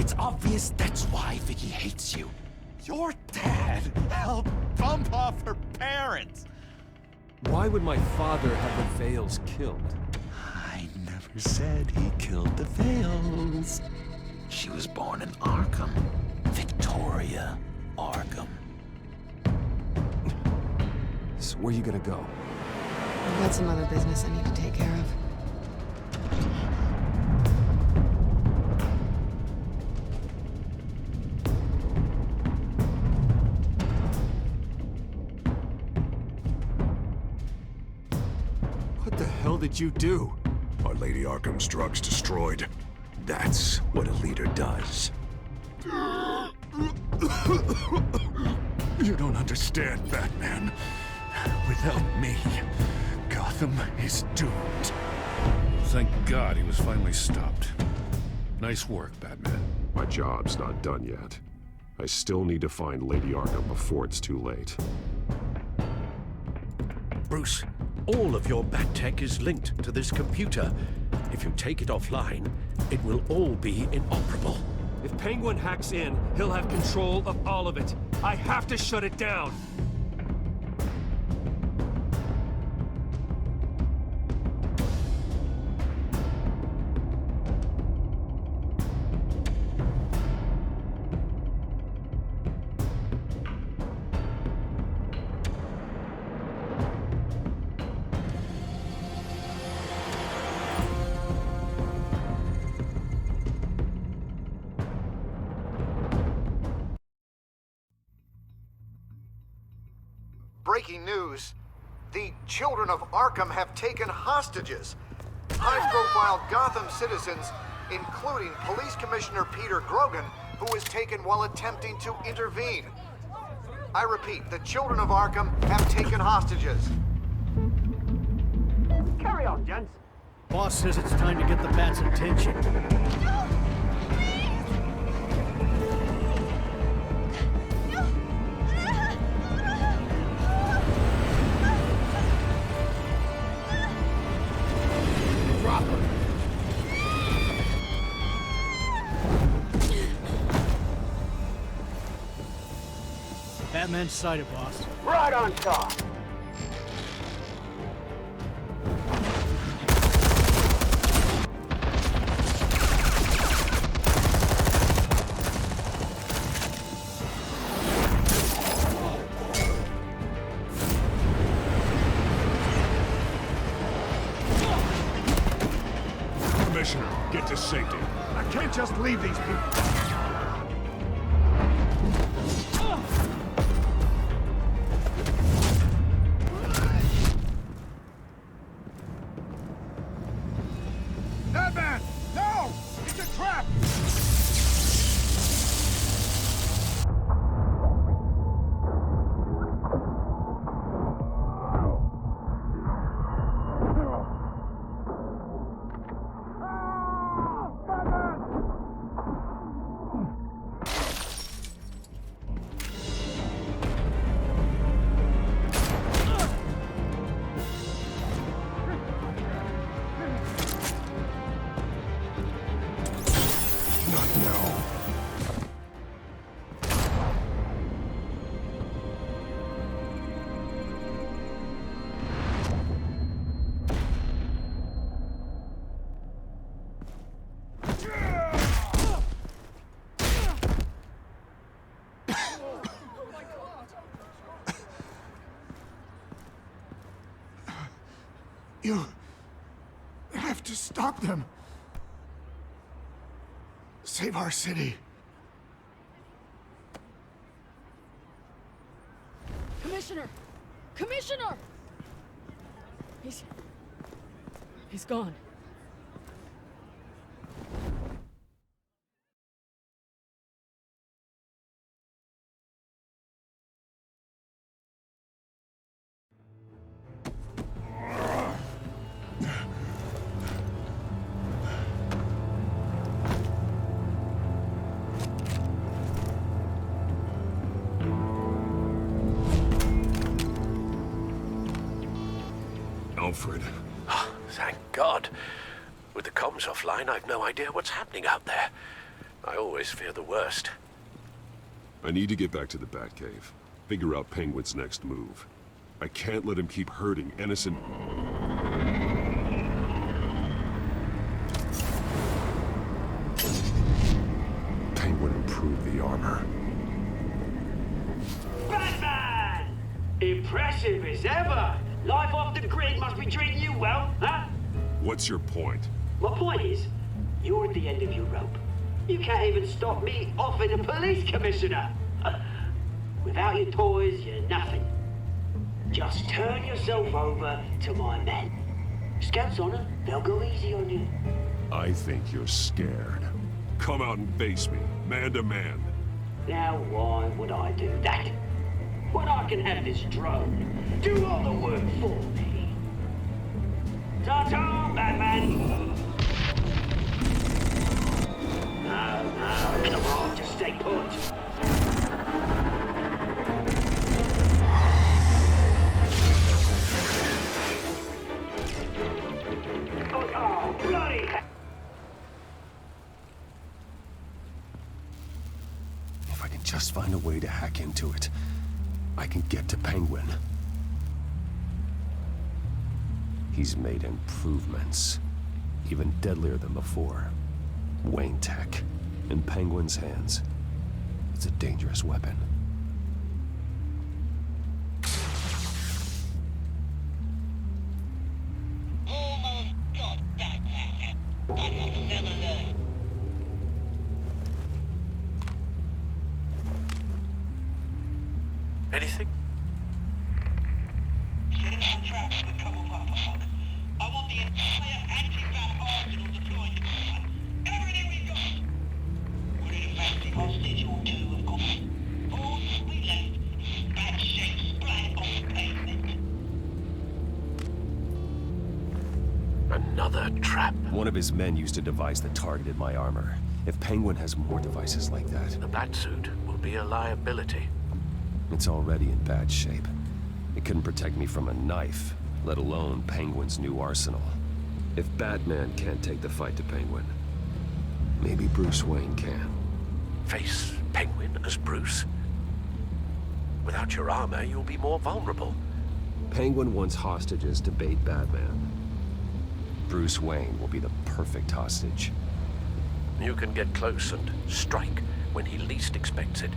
It's obvious that's why Vicky hates you. Your dad helped bump off her parents. Why would my father have the Vales killed? I never said he killed the Vales. She was born in Arkham. Victoria Arkham. So where you gonna go? I've got some other business I need to take care of. What the hell did you do? Our Lady Arkham's drugs destroyed. That's what a leader does. You don't understand, Batman. Without me, Gotham is doomed. Thank God he was finally stopped. Nice work, Batman. My job's not done yet. I still need to find Lady Arkham before it's too late. Bruce, all of your bat tech is linked to this computer. If you take it offline, it will all be inoperable. If Penguin hacks in, he'll have control of all of it. I have to shut it down. Breaking news. The children of Arkham have taken hostages. High-profile Gotham citizens, including Police Commissioner Peter Grogan, who was taken while attempting to intervene. I repeat, the children of Arkham have taken hostages. Carry on, gents. Boss says it's time to get the Bat's attention. Batman sighted, boss. Right on top. Commissioner, get to safety. I can't just leave these people. Batman! No! It's a trap! You have to stop them. Save our city. Commissioner! Commissioner! He's gone. Alfred. Thank God. With the comms offline, I've no idea what's happening out there. I always fear the worst. I need to get back to the Batcave. Figure out Penguin's next move. I can't let him keep hurting innocent... Penguin improved the armor. Batman! Impressive as ever. Life off the grid must be treating you well, huh? What's your point? My point is, you're at the end of your rope. You can't even stop me offing a police commissioner. Without your toys, you're nothing. Just turn yourself over to my men. Scouts honor, they'll go easy on you. I think you're scared. Come out and face me, man to man. Now why would I do that? When I can have this drone do all the work for me. Ta-ta, Batman! No, come on, just stay put. Oh, bloody hell! If I can just find a way to hack into it, I can get to Penguin. He's made improvements, even deadlier than before. Wayne Tech, in Penguin's hands. It's a dangerous weapon. Anything? I want the entire anti-bat arsenal deployed to combat. Everything we've got! Would it affect the hostage or two, of course? All we left, bad shape splat on the pavement. Another trap. One of his men used a device that targeted my armor. If Penguin has more devices like that, The Batsuit will be a liability. it's already in bad shape. It couldn't protect me from a knife, let alone Penguin's new arsenal. If Batman can't take the fight to Penguin, maybe Bruce Wayne can. Face Penguin as Bruce? Without your armor, you'll be more vulnerable. Penguin wants hostages to bait Batman. Bruce Wayne will be the perfect hostage. You can get close and strike when he least expects it.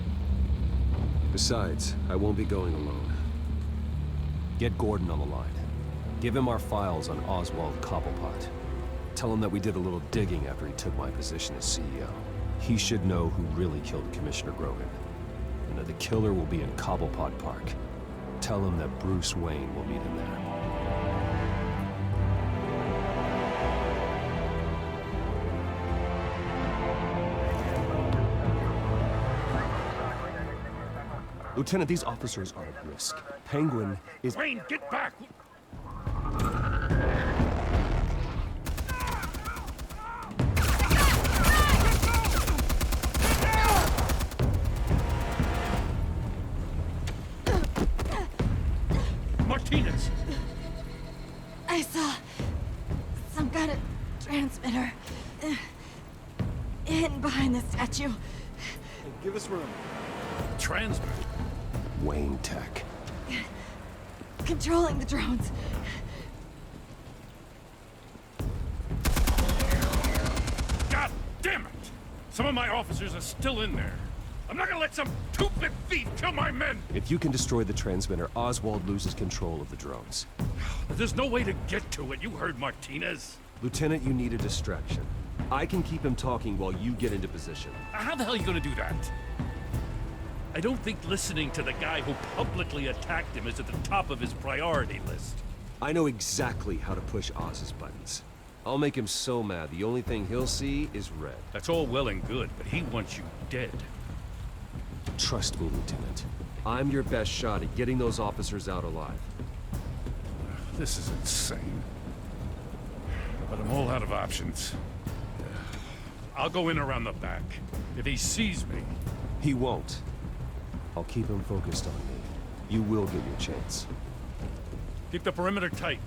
Besides, I won't be going alone. Get Gordon on the line. Give him our files on Oswald Cobblepot. Tell him that we did a little digging after he took my position as CEO. He should know who really killed Commissioner Grogan, and that the killer will be in Cobblepot Park. Tell him that Bruce Wayne will meet him there. Lieutenant, these officers are at risk. Penguin is... Wayne, get back! Martinez! I saw some kind of transmitter hidden behind the statue. Give us room. Transmitter? Wayne Tech. Controlling the drones. God damn it! Some of my officers are still in there. I'm not gonna let some two-bit thief kill my men! If you can destroy the transmitter, Oswald loses control of the drones. There's no way to get to it. You heard Martinez. Lieutenant, you need a distraction. I can keep him talking while you get into position. How the hell are you gonna do that? I don't think listening to the guy who publicly attacked him is at the top of his priority list. I know exactly how to push Oz's buttons. I'll make him so mad, the only thing he'll see is red. That's all well and good, but he wants you dead. Trust me, Lieutenant. I'm your best shot at getting those officers out alive. This is insane. But I'm all out of options. I'll go in around the back. If he sees me... He won't. I'll keep him focused on me. You will get your chance. Keep the perimeter tight.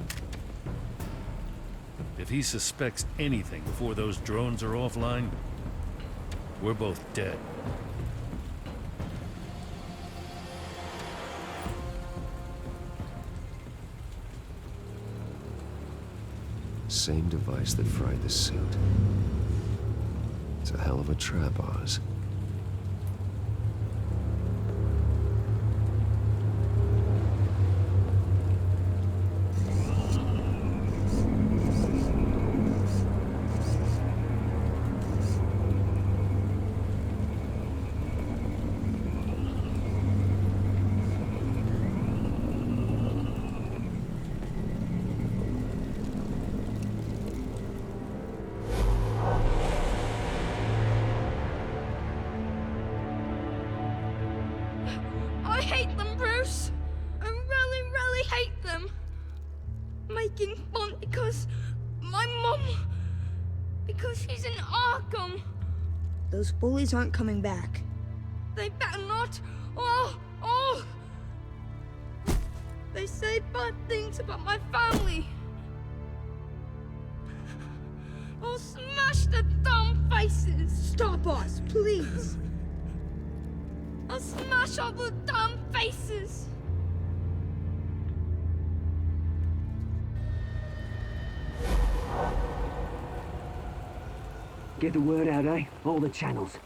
If he suspects anything before those drones are offline, We're both dead. Same device that fried the suit. It's a hell of a trap, Oz. I hate them, Bruce. I really, really hate them. Making fun because my mum... because she's in Arkham. Those bullies aren't coming back. They better not. They say bad things about my family. I'll smash the dumb faces. Stop us, please. I'll smash all the damn faces! Get the word out, eh? All the channels.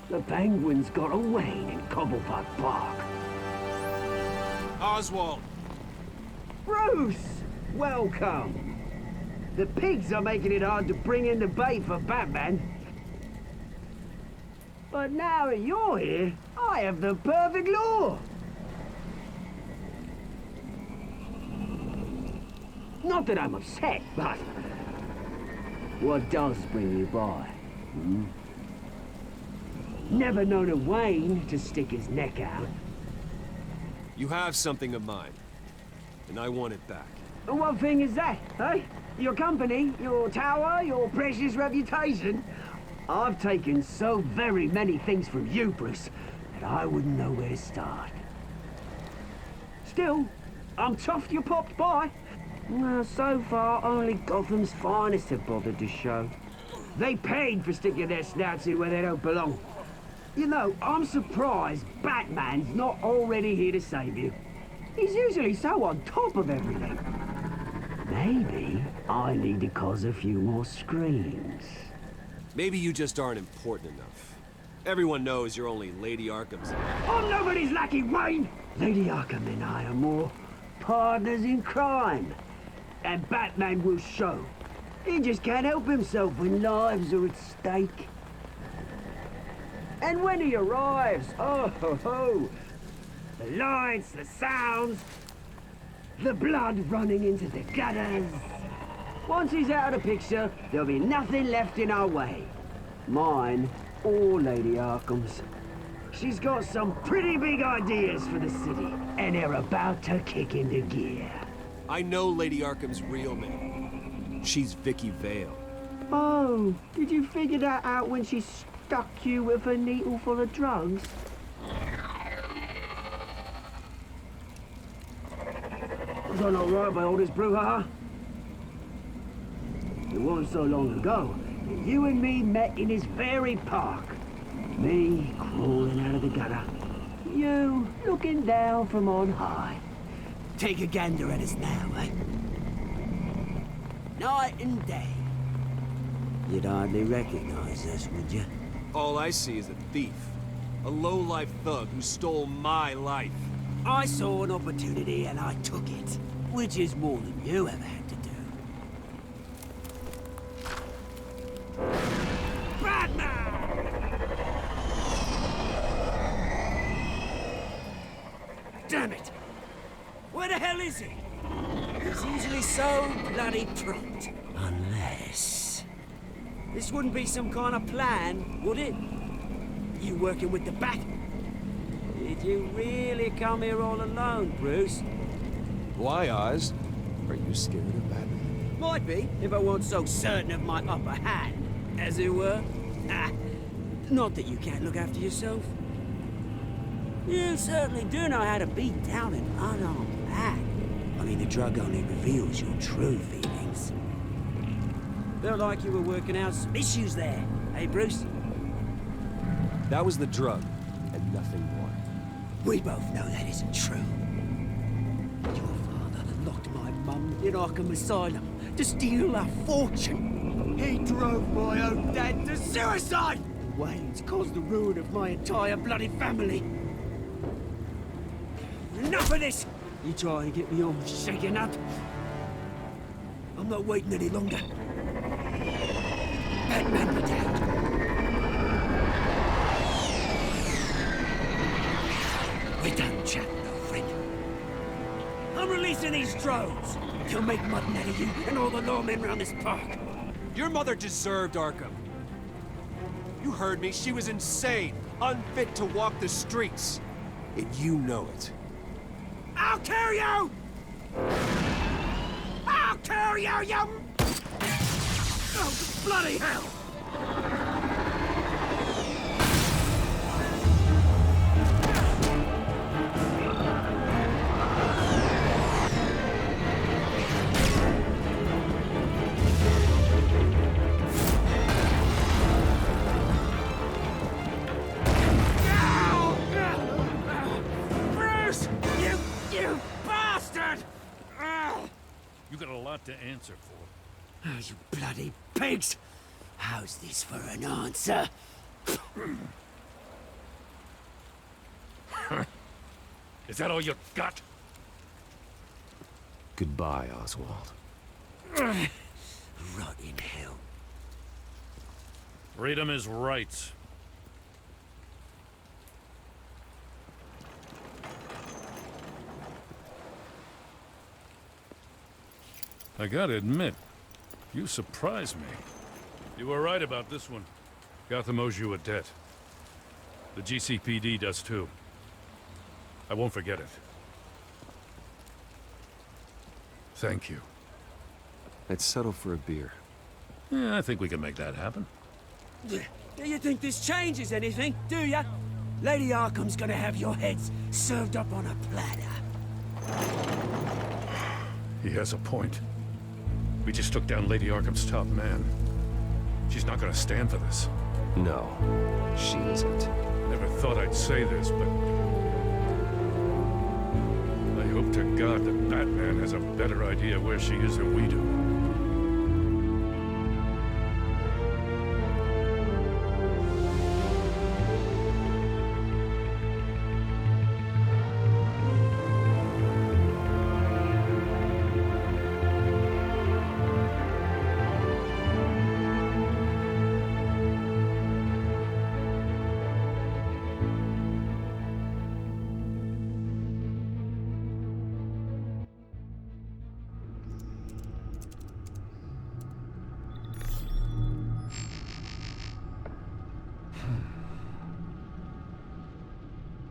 The penguins got away in Cobblepot Park. Oswald! Bruce! Welcome! The pigs are making it hard to bring in the bait for Batman. But now that you're here, I have the perfect lure! Not that I'm upset, but... what does bring you by? Never known a Wayne to stick his neck out. You have something of mine, and I want it back. And what thing is that, eh? Your company, your tower, your precious reputation? I've taken so very many things from you, Bruce, that I wouldn't know where to start. Still, I'm chuffed you popped by. Well, so far, only Gotham's finest have bothered to show. They paid for sticking their snouts in where they don't belong. You know, I'm surprised Batman's not already here to save you. He's usually so on top of everything. Maybe I need to cause a few more screams. Maybe you just aren't important enough. Everyone knows you're only Lady Arkham's. I'm nobody's lackey, Wayne! Lady Arkham and I are more partners in crime. And Batman will show. He just can't help himself when lives are at stake. And when he arrives, oh ho ho! The lights, the sounds, the blood running into the gutters. Once he's out of the picture, there'll be nothing left in our way. Mine or Lady Arkham's. She's got some pretty big ideas for the city, and they're about to kick into gear. I know Lady Arkham's real name. She's Vicky Vale. Oh, did you figure that out when she stuck you with a needle full of drugs? Done all right by all this brouhaha? It wasn't so long ago that you and me met in this very park. Me crawling out of the gutter. You looking down from on high. Take a gander at us now, eh? Night and day. You'd hardly recognize us, would you? All I see is a thief. A low-life thug who stole my life. I saw an opportunity and I took it. Which is more than you ever had to do. Damn it! Where the hell is he? He's usually so bloody prompt. Unless... this wouldn't be some kind of plan, would it? You working with the Bat? Did you really come here all alone, Bruce? Why, Oz? Are you scared of Batman? Might be, if I weren't so certain of my upper hand, as it were. Not that you can't look after yourself. You certainly do know how to beat down an unarmed man. I mean, the drug only reveals your true feelings. Felt like you were working out some issues there, Hey, Bruce? That was the drug, and nothing more. We both know that isn't true. Your father locked my mum in Arkham Asylum to steal our fortune. He drove my own dad to suicide! The Waynes caused the ruin of my entire bloody family. Enough of this! You try and get me all shaken up. I'm not waiting any longer. Batman, my dad. We're done chatting, old friend. I'm releasing these drones. You'll make mutton out of you and all the lawmen around this park. Your mother deserved Arkham. You heard me. She was insane, unfit to walk the streets. And you know it. I'll kill you! I'll kill you, you... Oh, bloody hell! You got a lot to answer for. Oh, you bloody pigs! How's this for an answer? Is that all you got? Goodbye, Oswald. Rot in hell. Freedom is rights. I gotta admit, you surprised me. You were right about this one. Gotham owes you a debt. The GCPD does too. I won't forget it. Thank you. I'd settle for a beer. Yeah, I think we can make that happen. Do you think this changes anything, do ya? Lady Arkham's gonna have your heads served up on a platter. He has a point. We just took down Lady Arkham's top man. She's not gonna stand for this. No, she isn't. Never thought I'd say this, but... I hope to God that Batman has a better idea where she is than we do.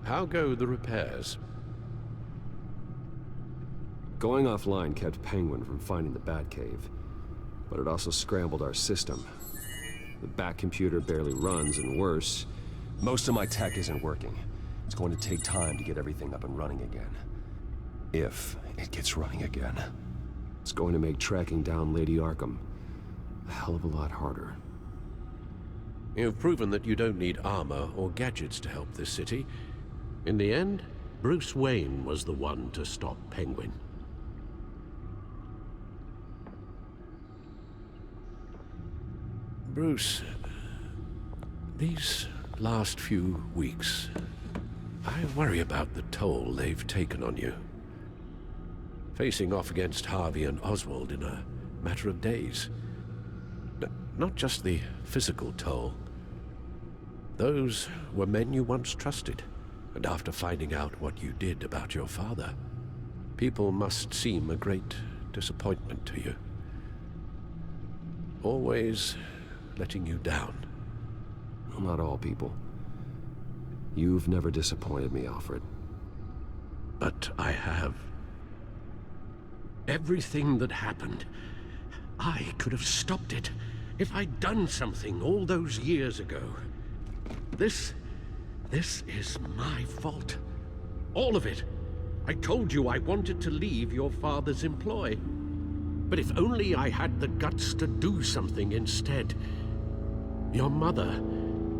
How go the repairs? Going offline kept Penguin from finding the Batcave, but it also scrambled our system. The Bat computer barely runs, and worse, Most of my tech isn't working. It's going to take time to get everything up and running again. If it gets running again. it's going to make tracking down Lady Arkham a hell of a lot harder. You've proven that you don't need armor or gadgets to help this city. In the end, Bruce Wayne was the one to stop Penguin. Bruce, these last few weeks, I worry about the toll they've taken on you. Facing off against Harvey and Oswald in a matter of days. Not just the physical toll. Those were men you once trusted, and after finding out what you did about your father, people must seem a great disappointment to you. Always letting you down. Well, not all people. You've never disappointed me, Alfred. But I have. Everything that happened, I could have stopped it if I'd done something all those years ago. This is my fault. All of it. I told you I wanted to leave your father's employ. But if only I had the guts to do something instead. Your mother,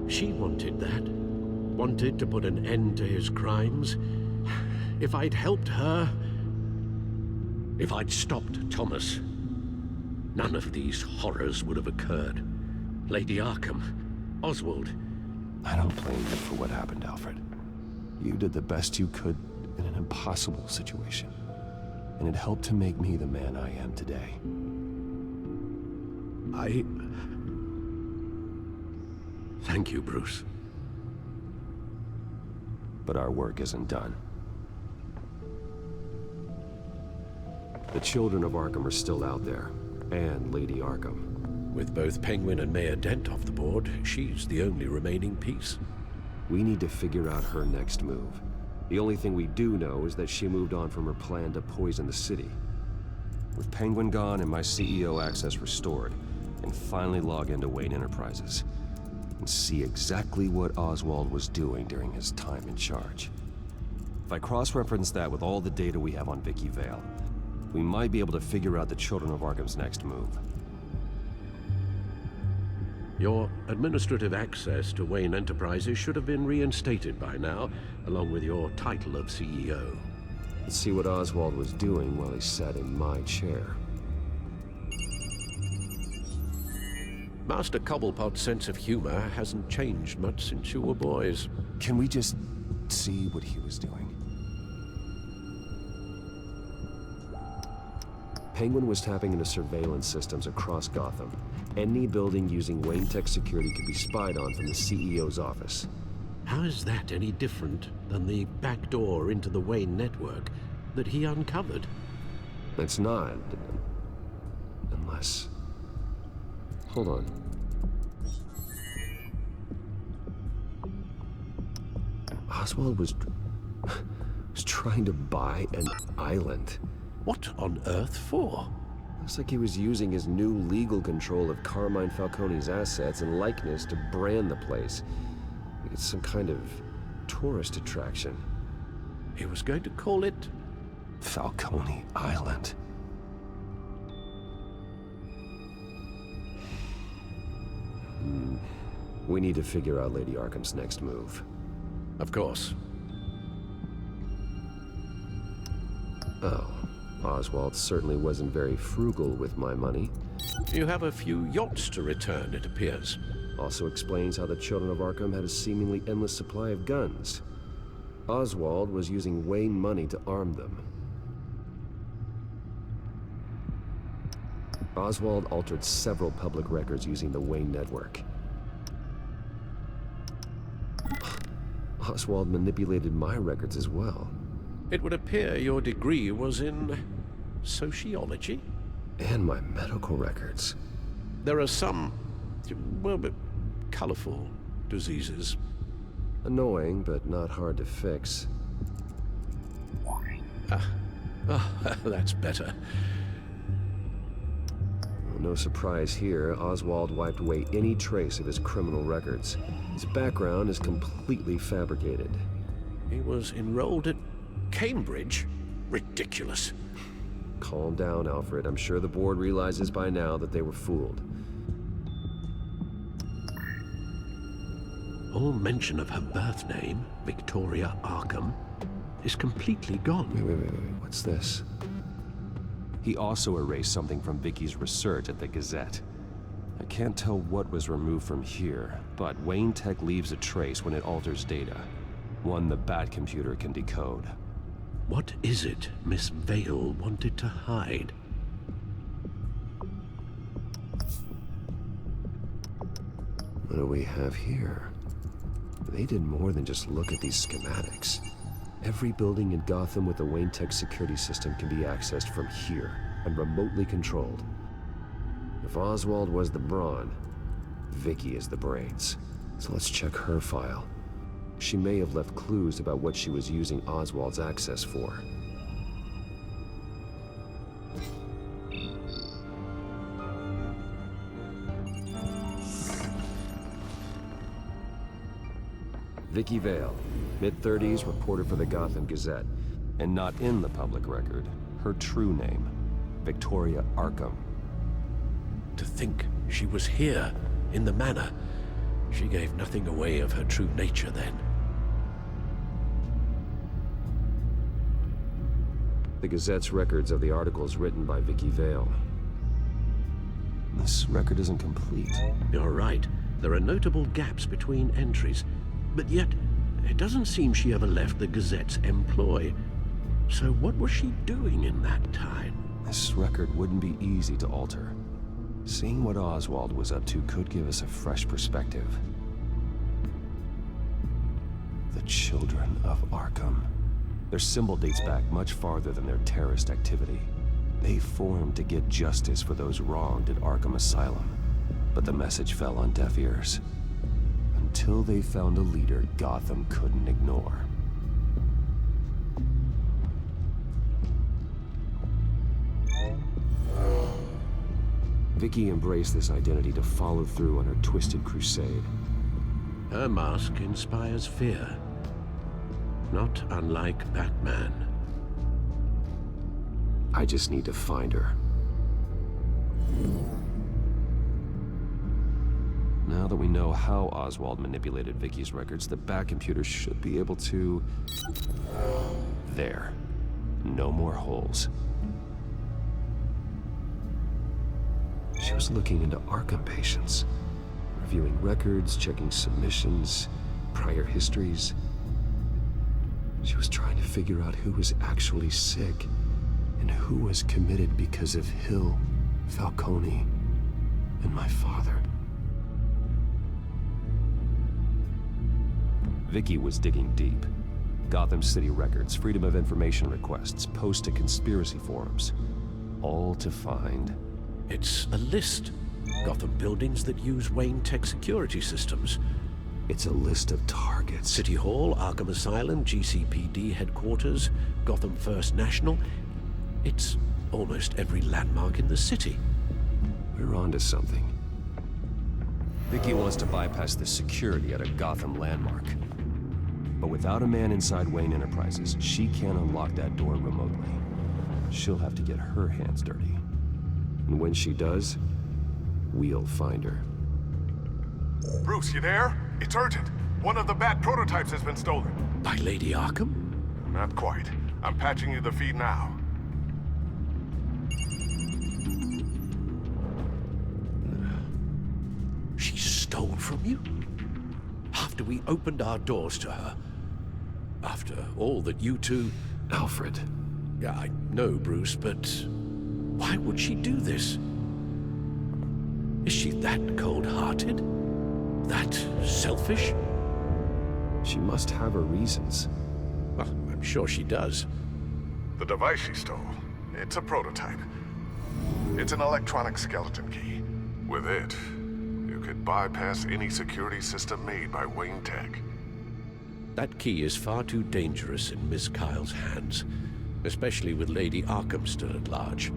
she wanted that. Wanted to put an end to his crimes. If I'd helped her, if I'd stopped Thomas, none of these horrors would have occurred. Lady Arkham, Oswald. I don't blame you for what happened, Alfred. You did the best you could in an impossible situation. And it helped to make me the man I am today. Thank you, Bruce. But our work isn't done. The children of Arkham are still out there, and Lady Arkham. With both Penguin and Mayor Dent off the board, she's the only remaining piece. We need to figure out her next move. The only thing we do know is that she moved on from her plan to poison the city. With Penguin gone and my CEO access restored, I can finally log into Wayne Enterprises and see exactly what Oswald was doing during his time in charge. If I cross-reference that with all the data we have on Vicky Vale, we might be able to figure out the Children of Arkham's next move. Your administrative access to Wayne Enterprises should have been reinstated by now, along with your title of CEO. Let's see what Oswald was doing while he sat in my chair. Master Cobblepot's sense of humor hasn't changed much since you were boys. Can we just see what he was doing? Penguin was tapping into surveillance systems across Gotham. Any building using Wayne Tech security could be spied on from the CEO's office. How is that any different than the back door into the Wayne network that he uncovered? It's not. Unless... Hold on. Oswald was trying to buy an island. What on earth for? Looks like he was using his new legal control of Carmine Falcone's assets and likeness to brand the place. Like it's some kind of tourist attraction. He was going to call it... Falcone Island. We need to figure out Lady Arkham's next move. Of course. Oh. Oswald certainly wasn't very frugal with my money. You have a few yachts to return, it appears. Also explains how the Children of Arkham had a seemingly endless supply of guns. Oswald was using Wayne money to arm them. Oswald altered several public records using the Wayne network. Oswald manipulated my records as well. It would appear your degree was in... sociology? And my medical records. There are some... well, colorful diseases. Annoying, but not hard to fix. That's better. No surprise here, Oswald wiped away any trace of his criminal records. His background is completely fabricated. He was enrolled at Cambridge? Ridiculous. Calm down, Alfred. I'm sure the board realizes by now that they were fooled. All mention of her birth name, Victoria Arkham, is completely gone. Wait. What's this? He also erased something from Vicky's research at the Gazette. I can't tell what was removed from here, but Wayne Tech leaves a trace when it alters data. One the Bat computer can decode. What is it Miss Vale wanted to hide? What do we have here? They did more than just look at these schematics. Every building in Gotham with a Wayne Tech security system can be accessed from here and remotely controlled. If Oswald was the brawn, Vicky is the brains. So let's check her file. She may have left clues about what she was using Oswald's access for. Vicky Vale, mid-30s, reporter for the Gotham Gazette. And not in the public record, her true name, Victoria Arkham. To think she was here, in the manor, She gave nothing away of her true nature then. The Gazette's records of the articles written by Vicky Vale. This record isn't complete. You're right. There are notable gaps between entries. But yet, it doesn't seem she ever left the Gazette's employ. So what was she doing in that time? This record wouldn't be easy to alter. Seeing what Oswald was up to could give us a fresh perspective. The Children of Arkham. Their symbol dates back much farther than their terrorist activity. They formed to get justice for those wronged at Arkham Asylum. But the message fell on deaf ears. Until they found a leader Gotham couldn't ignore. Vicky embraced this identity to follow through on her twisted crusade. Her mask inspires fear. Not unlike Batman. I just need to find her. Now that we know how Oswald manipulated Vicky's records, the Bat computer should be able to... There. No more holes. She was looking into Arkham patients, reviewing records, checking submissions, prior histories. She was trying to figure out who was actually sick and who was committed because of Hill, Falcone, and my father. Vicky was digging deep. Gotham City records, Freedom of Information requests, posts to conspiracy forums. All to find... It's a list. Gotham buildings that use Wayne Tech security systems. It's a list of targets. City Hall, Arkham Asylum, GCPD headquarters, Gotham First National. It's almost every landmark in the city. We're onto something. Vicky wants to bypass the security at a Gotham landmark. But without a man inside Wayne Enterprises, she can't unlock that door remotely. She'll have to get her hands dirty. And when she does, we'll find her. Bruce, you there? It's urgent. One of the Bat prototypes has been stolen. By Lady Arkham? Not quite. I'm patching you the feed now. She stole from you? After we opened our doors to her? After all that you two... Alfred. Yeah, I know, Bruce, but... why would she do this? Is she that cold-hearted? That selfish? She must have her reasons. Well, I'm sure she does. The device she stole, it's a prototype. It's an electronic skeleton key. With it, you could bypass any security system made by Wayne Tech. That key is far too dangerous in Miss Kyle's hands, especially with Lady Arkham still at large.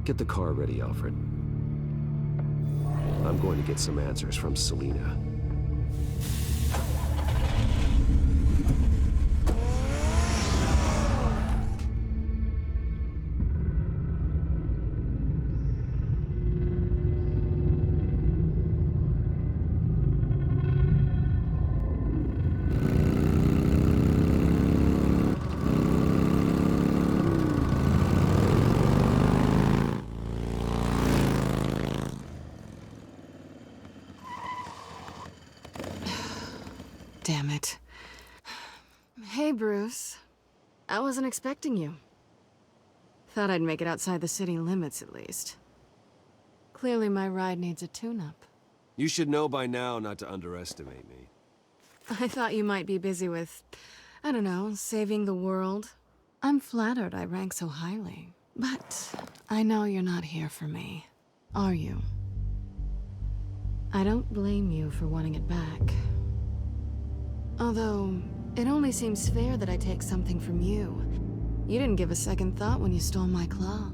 Get the car ready, Alfred. I'm going to get some answers from Selina. Damn it. Hey, Bruce. I wasn't expecting you. Thought I'd make it outside the city limits, at least. Clearly my ride needs a tune-up. You should know by now not to underestimate me. I thought you might be busy with, I don't know, saving the world. I'm flattered I rank so highly. But I know you're not here for me, are you? I don't blame you for wanting it back. Although, it only seems fair that I take something from you. You didn't give a second thought when you stole my claw.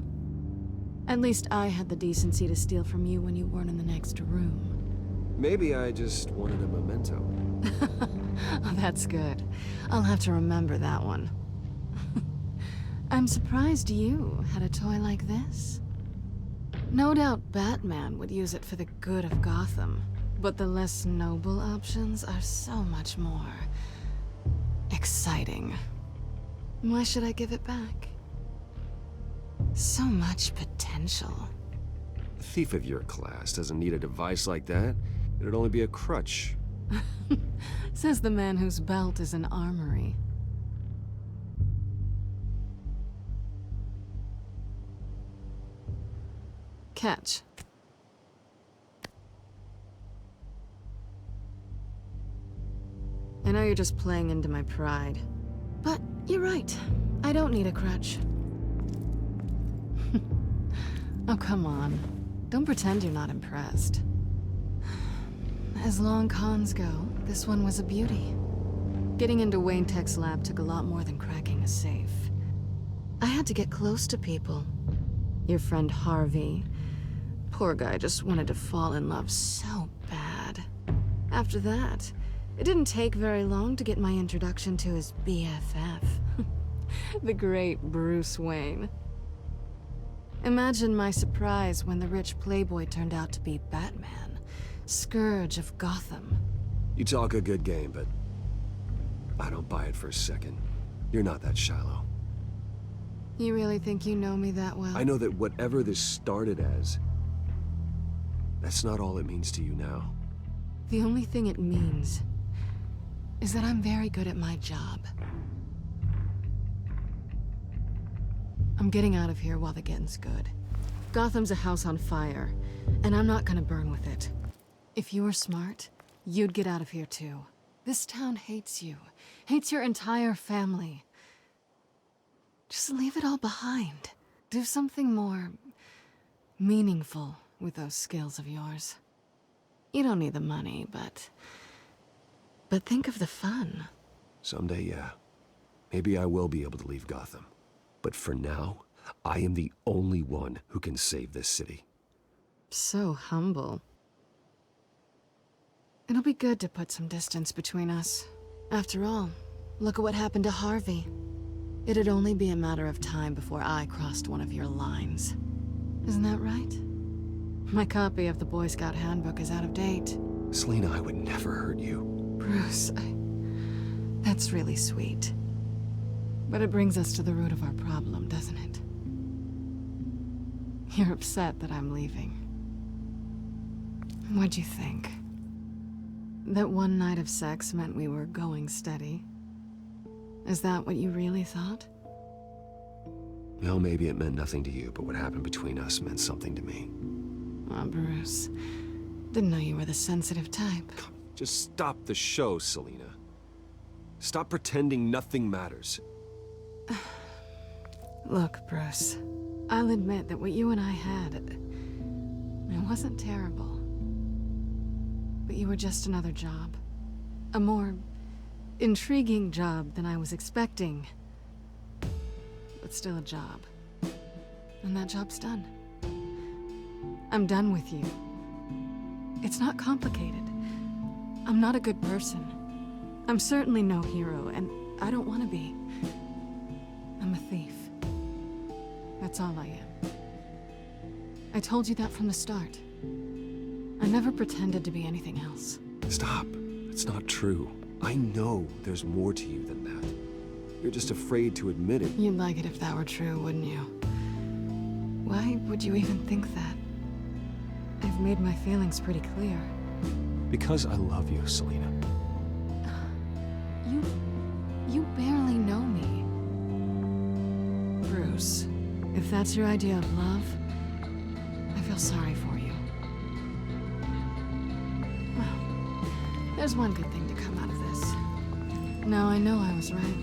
At least I had the decency to steal from you when you weren't in the next room. Maybe I just wanted a memento. Oh, that's good. I'll have to remember that one. I'm surprised you had a toy like this. No doubt Batman would use it for the good of Gotham. But the less noble options are so much more exciting. Why should I give it back? So much potential. A thief of your class doesn't need a device like that. It'd only be a crutch. Says the man whose belt is an armory. Catch. I know you're just playing into my pride, but you're right. I don't need a crutch. Oh, come on. Don't pretend you're not impressed. As long cons go, this one was a beauty. Getting into Wayne Tech's lab took a lot more than cracking a safe. I had to get close to people. Your friend Harvey. Poor guy just wanted to fall in love so bad. After that, it didn't take very long to get my introduction to his BFF. The great Bruce Wayne. Imagine my surprise when the rich playboy turned out to be Batman, Scourge of Gotham. You talk a good game, but I don't buy it for a second. You're not that shallow. You really think you know me that well? I know that whatever this started as, that's not all it means to you now. The only thing it means is that I'm very good at my job. I'm getting out of here while the getting's good. Gotham's a house on fire, and I'm not gonna burn with it. If you were smart, you'd get out of here too. This town hates you, hates your entire family. Just leave it all behind. Do something more meaningful with those skills of yours. You don't need the money, but think of the fun. Someday, yeah. Maybe I will be able to leave Gotham. But for now, I am the only one who can save this city. So humble. It'll be good to put some distance between us. After all, look at what happened to Harvey. It'd only be a matter of time before I crossed one of your lines. Isn't that right? My copy of the Boy Scout Handbook is out of date. Selina, I would never hurt you. Bruce, that's really sweet. But it brings us to the root of our problem, doesn't it? You're upset that I'm leaving. What'd you think? That one night of sex meant we were going steady? Is that what you really thought? Well, maybe it meant nothing to you, but what happened between us meant something to me. Oh, Bruce. Didn't know you were the sensitive type. Just stop the show, Selina. Stop pretending nothing matters. Look, Bruce. I'll admit that what you and I had, it wasn't terrible. But you were just another job. A more intriguing job than I was expecting. But still a job. And that job's done. I'm done with you. It's not complicated. I'm not a good person. I'm certainly no hero, and I don't want to be. I'm a thief. That's all I am. I told you that from the start. I never pretended to be anything else. Stop. It's not true. I know there's more to you than that. You're just afraid to admit it. You'd like it if that were true, wouldn't you? Why would you even think that? I've made my feelings pretty clear. Because I love you, Selina. You barely know me. Bruce, if that's your idea of love, I feel sorry for you. Well, there's one good thing to come out of this. Now I know I was right.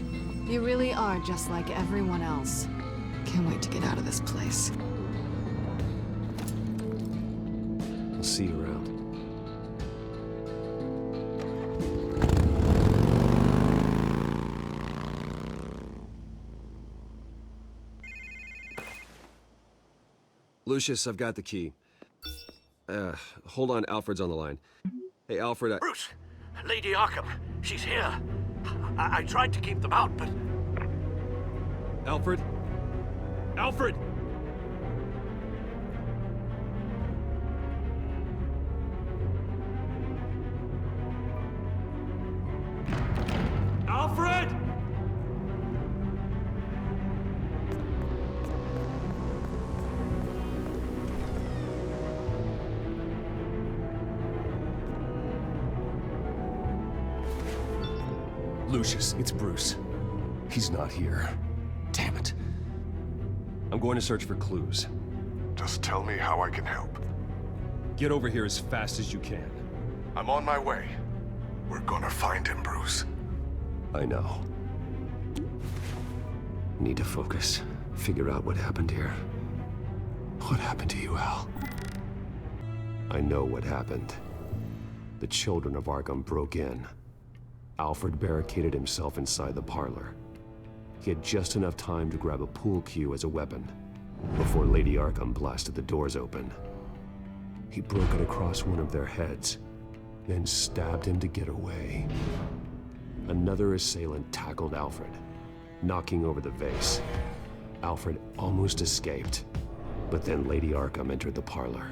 You really are just like everyone else. Can't wait to get out of this place. I'll see you around. Lucius, I've got the key. Hold on, Alfred's on the line. Hey, Alfred, Bruce! Lady Arkham, she's here. I tried to keep them out, but... Alfred? Alfred! Lucius, it's Bruce. He's not here. Damn it. I'm going to search for clues. Just tell me how I can help. Get over here as fast as you can. I'm on my way. We're gonna find him, Bruce. I know. Need to focus. Figure out what happened here. What happened to you, Al? I know what happened. The children of Arkham broke in. Alfred barricaded himself inside the parlor. He had just enough time to grab a pool cue as a weapon before Lady Arkham blasted the doors open. He broke it across one of their heads, then stabbed him to get away. Another assailant tackled Alfred, knocking over the vase. Alfred almost escaped, but then Lady Arkham entered the parlor.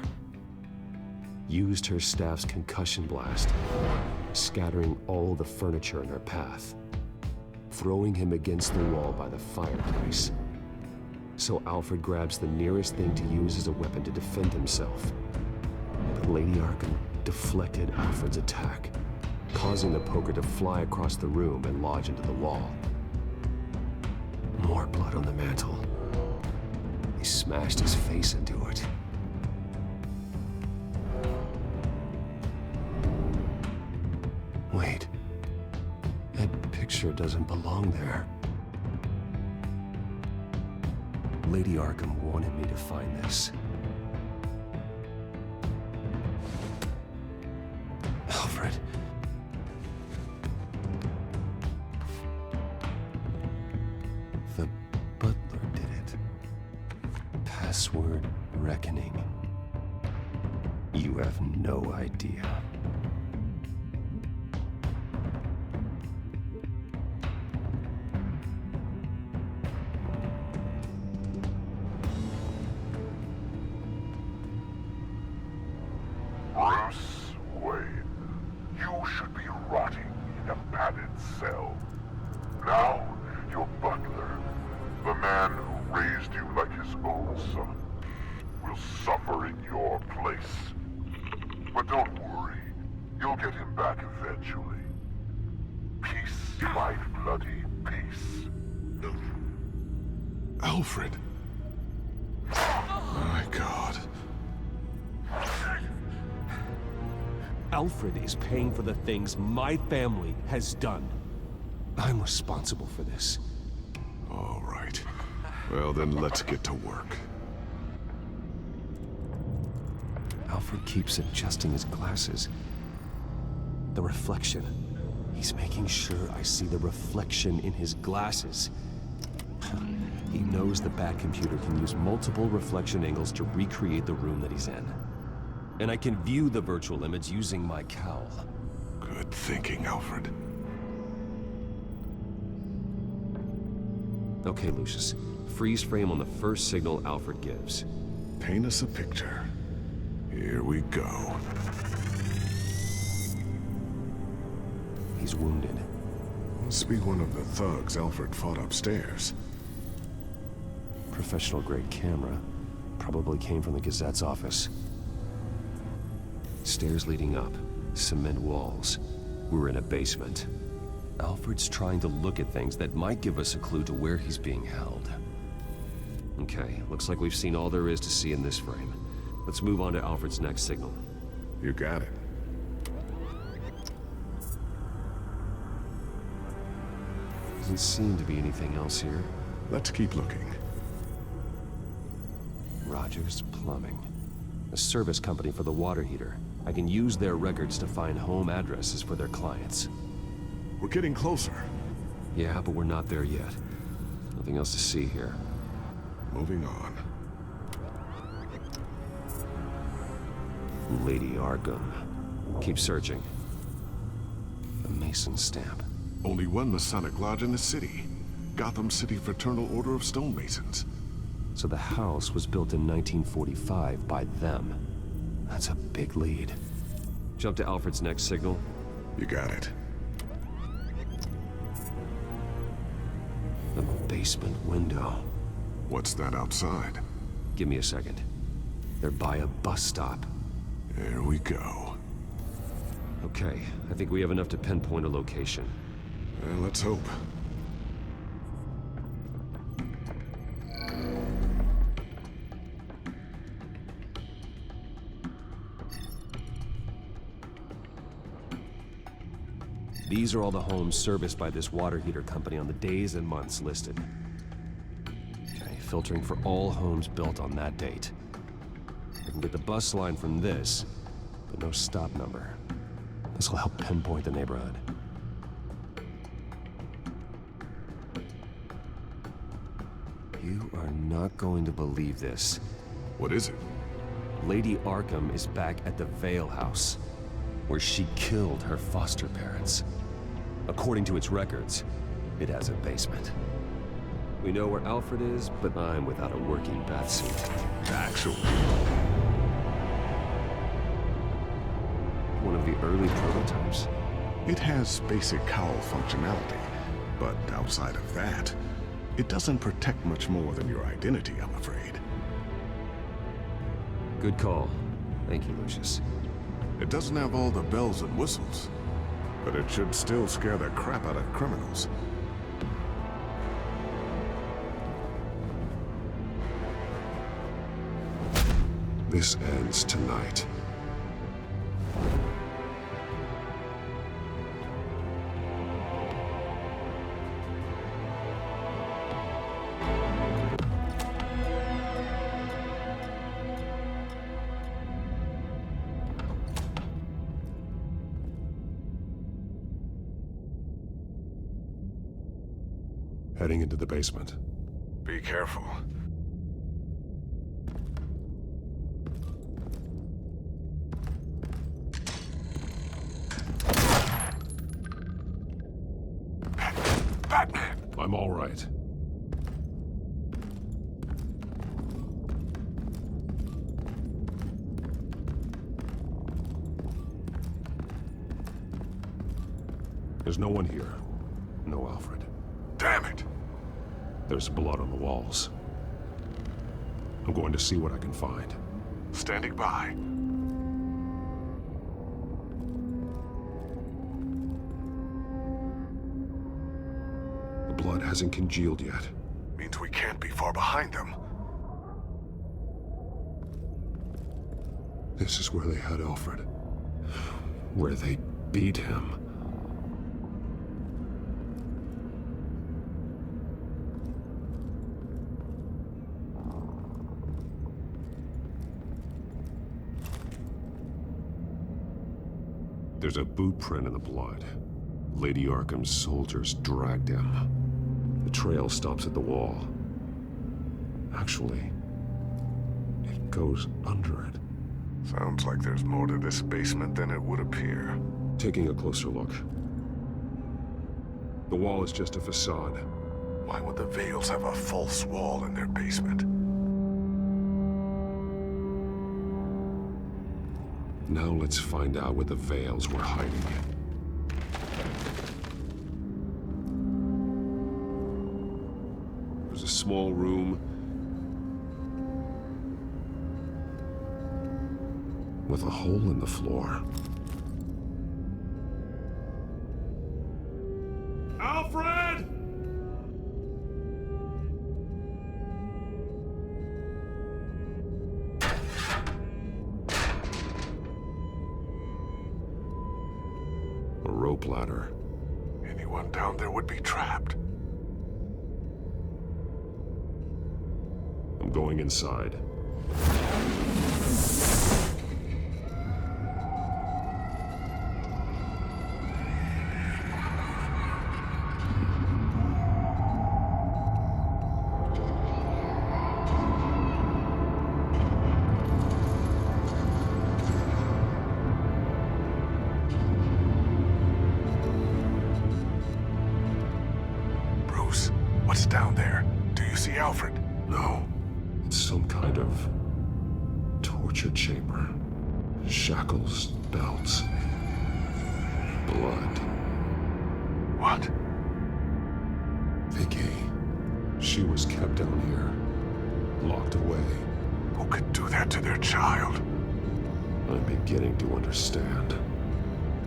Used her staff's concussion blast, scattering all the furniture in her path, throwing him against the wall by the fireplace. So Alfred grabs the nearest thing to use as a weapon to defend himself. But Lady Arkham deflected Alfred's attack, causing the poker to fly across the room and lodge into the wall. More blood on the mantle. He smashed his face into it. Wait. That picture doesn't belong there. Lady Arkham wanted me to find this. Alfred. The butler did it. Password reckoning. You have no idea. Bruce Wayne, you should be rotting in a padded cell. Now, your butler, the man who raised you like his own son, will suffer in your place. But don't worry, you'll get him back eventually. Peace, my bloody peace. Alfred. My God. Alfred is paying for the things my family has done. I'm responsible for this. All right. Well, then let's get to work. Alfred keeps adjusting his glasses. The reflection. He's making sure I see the reflection in his glasses. He knows the Bat-computer can use multiple reflection angles to recreate the room that he's in. And I can view the virtual image using my cowl. Good thinking, Alfred. Okay, Lucius. Freeze frame on the first signal Alfred gives. Paint us a picture. Here we go. He's wounded. Must be one of the thugs Alfred fought upstairs. Professional-grade camera. Probably came from the Gazette's office. Stairs leading up. Cement walls. We're in a basement. Alfred's trying to look at things that might give us a clue to where he's being held. Okay, looks like we've seen all there is to see in this frame. Let's move on to Alfred's next signal. You got it. Doesn't seem to be anything else here. Let's keep looking. Rogers Plumbing. A service company for the water heater. I can use their records to find home addresses for their clients. We're getting closer. Yeah, but we're not there yet. Nothing else to see here. Moving on. Lady Arkham. Keep searching. A Mason stamp. Only one Masonic lodge in the city. Gotham City Fraternal Order of Stonemasons. So the house was built in 1945 by them. That's a big lead. Jump to Alfred's next signal. You got it. The basement window. What's that outside? Give me a second. They're by a bus stop. There we go. Okay, I think we have enough to pinpoint a location. Well, let's hope. These are all the homes serviced by this water heater company on the days and months listed. Okay, filtering for all homes built on that date. I can get the bus line from this, but no stop number. This will help pinpoint the neighborhood. You are not going to believe this. What is it? Lady Arkham is back at the Vale House, where she killed her foster parents. According to its records, it has a basement. We know where Alfred is, but I'm without a working bathsuit. Actually. One of the early prototypes. It has basic cowl functionality, but outside of that, it doesn't protect much more than your identity, I'm afraid. Good call. Thank you, Lucius. It doesn't have all the bells and whistles, but it should still scare the crap out of criminals. This ends tonight. Heading into the basement. Be careful. Batman! I'm all right. There's no one here. No Alfred. Damn it! There's blood on the walls. I'm going to see what I can find. Standing by. The blood hasn't congealed yet. Means we can't be far behind them. This is where they had Alfred. Where they beat him. There's a boot print in the blood. Lady Arkham's soldiers dragged him. The trail stops at the wall. Actually, it goes under it. Sounds like there's more to this basement than it would appear. Taking a closer look. The wall is just a facade. Why would the Vales have a false wall in their basement? Now let's find out where the Vales were hiding. There's a small room with a hole in the floor. Alfred! A rope ladder. Anyone down there would be trapped. I'm going inside. Bruce, what's down there? Do you see Alfred? No. It's some kind of torture chamber. Shackles, belts, blood. What? Vicky. She was kept down here, locked away. Who could do that to their child? I'm beginning to understand.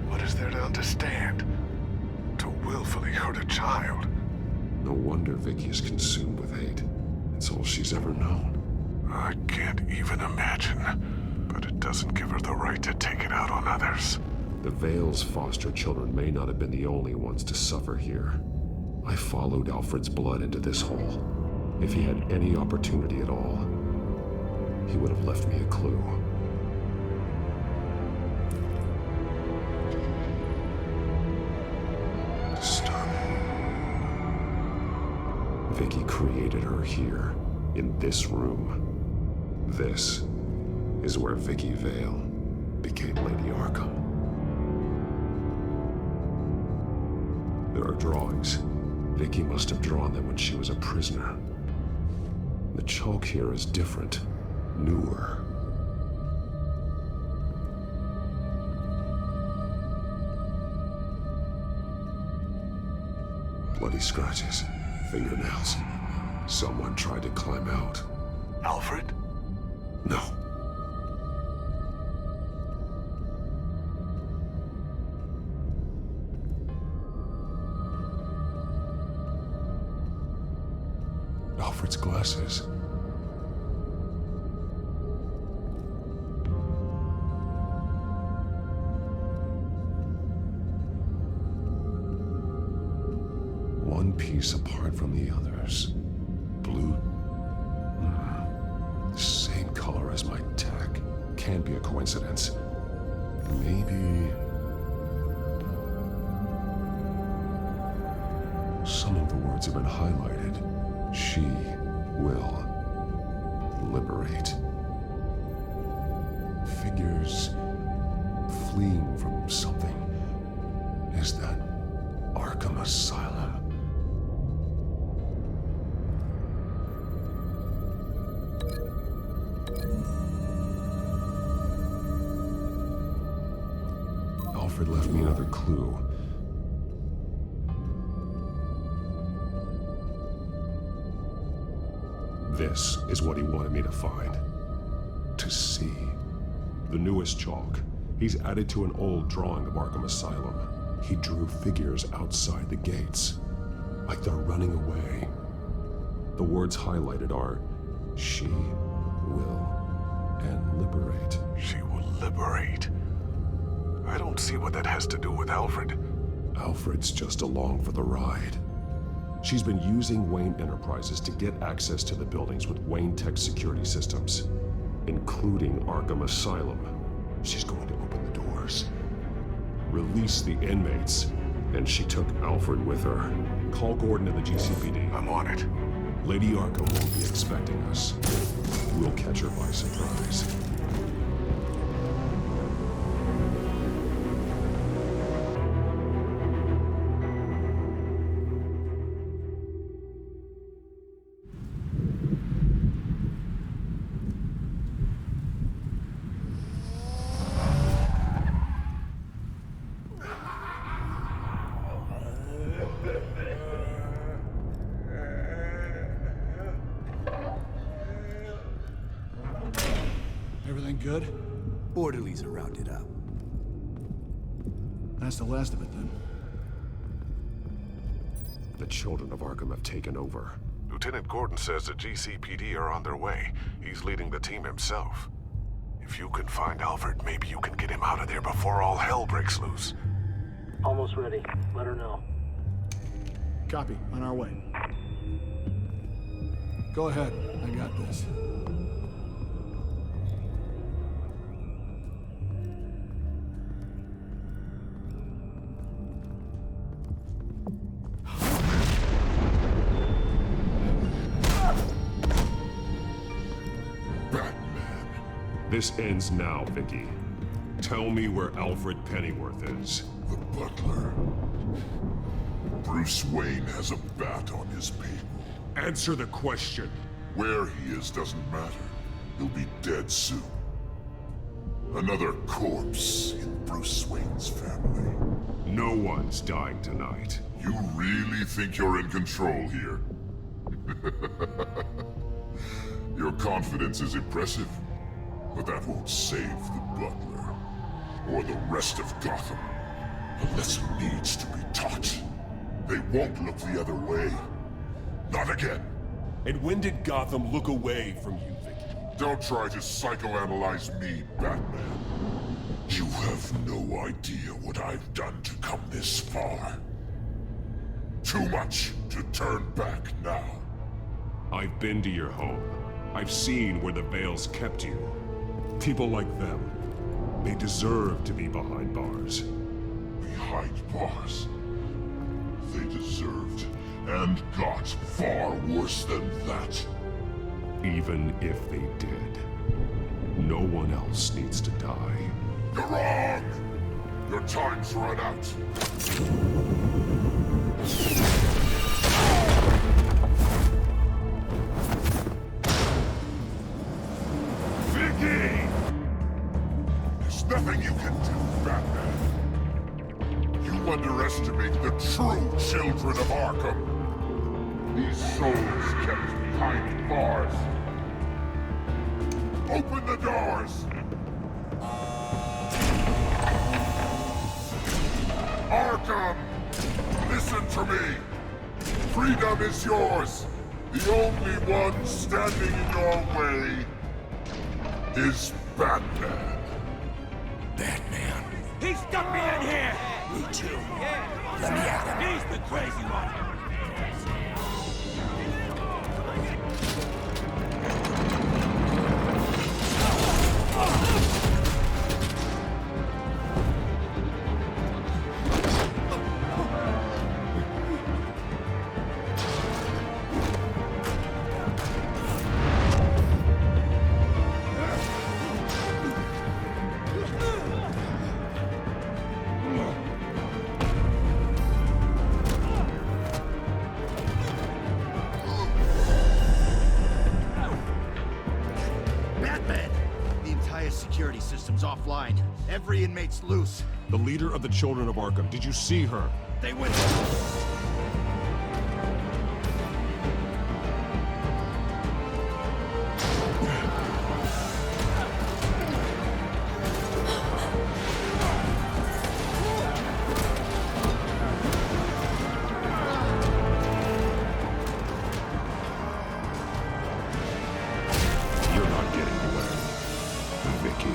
What is there to understand? To willfully hurt a child. No wonder Vicky is consumed with hate. It's all she's ever known. I can't even imagine, but it doesn't give her the right to take it out on others. The Vale's foster children may not have been the only ones to suffer here. I followed Alfred's blood into this hole. If he had any opportunity at all, he would have left me a clue. Disturbing. Vicky created her here, in this room. This is where Vicky Vale became Lady Arkham. There are drawings. Vicky must have drawn them when she was a prisoner. The chalk here is different, newer. Bloody scratches, fingernails. Someone tried to climb out. Alfred? No. Alfred's glasses. One piece apart from the others. Blue. The same color as my tech. Can't be a coincidence. Maybe... some of the words have been highlighted. She will liberate. Figures fleeing from something. Is that Arkham Asylum? Alfred left me another clue. This is what he wanted me to find. To see. The newest chalk. He's added to an old drawing of Arkham Asylum. He drew figures outside the gates. Like they're running away. The words highlighted are, she will and liberate. She will liberate. I don't see what that has to do with Alfred. Alfred's just along for the ride. She's been using Wayne Enterprises to get access to the buildings with Wayne Tech security systems, including Arkham Asylum. She's going to open the doors, release the inmates, and she took Alfred with her. Call Gordon and the GCPD. I'm on it. Lady Arkham won't be expecting us. We'll catch her by surprise. Everything good? Orderlies are rounded up. That's the last of it, then. The children of Arkham have taken over. Lieutenant Gordon says the GCPD are on their way. He's leading the team himself. If you can find Alfred, maybe you can get him out of there before all hell breaks loose. Almost ready. Let her know. Copy. On our way. Go ahead. I got this. This ends now, Vicky. Tell me where Alfred Pennyworth is. The butler. Bruce Wayne has a bat on his payroll. Answer the question. Where he is doesn't matter. He'll be dead soon. Another corpse in Bruce Wayne's family. No one's dying tonight. You really think you're in control here? Your confidence is impressive. But that won't save the butler, or the rest of Gotham. A lesson needs to be taught. They won't look the other way. Not again. And when did Gotham look away from you, Vicky? Don't try to psychoanalyze me, Batman. You have no idea what I've done to come this far. Too much to turn back now. I've been to your home. I've seen where the Veils kept you. People like them, they deserve to be behind bars. Behind bars? They deserved and got far worse than that. Even if they did, no one else needs to die. You're wrong! Your time's run out. Vicky! There's nothing you can do, Batman. You underestimate the true children of Arkham. These souls kept behind bars. Open the doors! Arkham! Listen to me! Freedom is yours! The only one standing in your way is Batman. Batman. He stuck me in here! Me too. Let me at him. He's the crazy one. Security system's offline. Every inmate's loose. The leader of the Children of Arkham, did you see her? They went... You're not getting away, Vicky.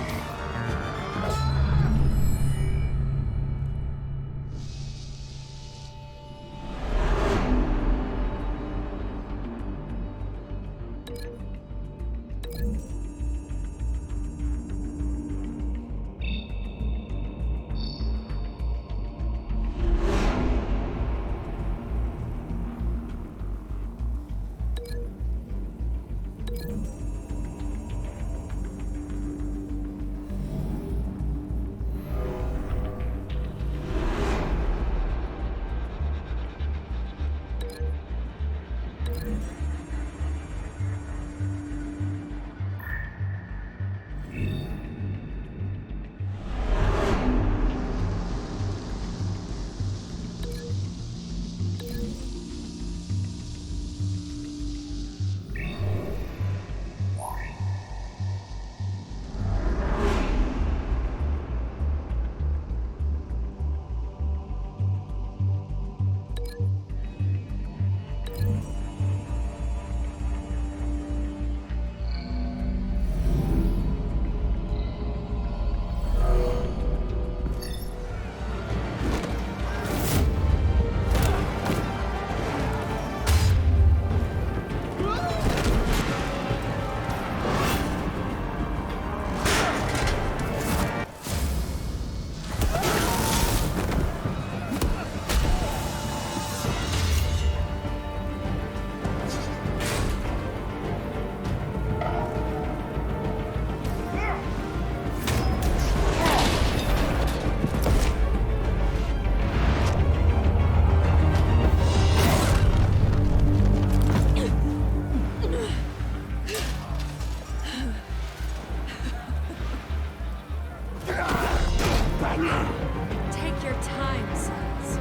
Take your time, sons.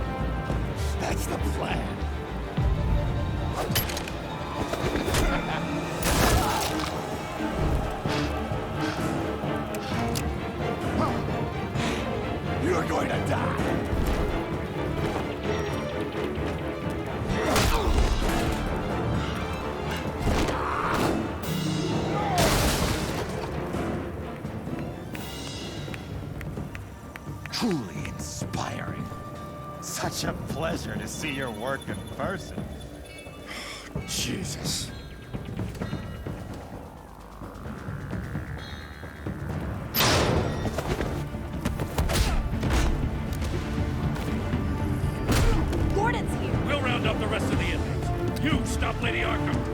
That's the plan. You're going to die. truly inspiring. Such a pleasure to see your work in person. Jesus. Gordon's here. We'll round up the rest of the inmates. You stop Lady Arkham.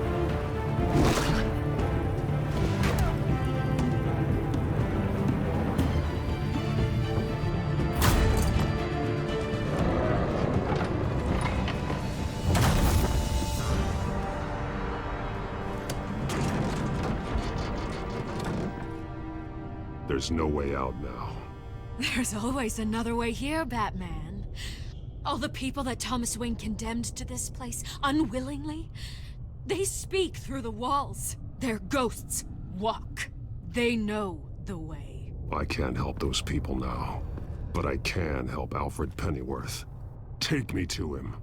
There's no way out now. There's always another way here, Batman. All the people that Thomas Wayne condemned to this place unwillingly, they speak through the walls. Their ghosts walk. They know the way. I can't help those people now, but I can help Alfred Pennyworth. Take me to him.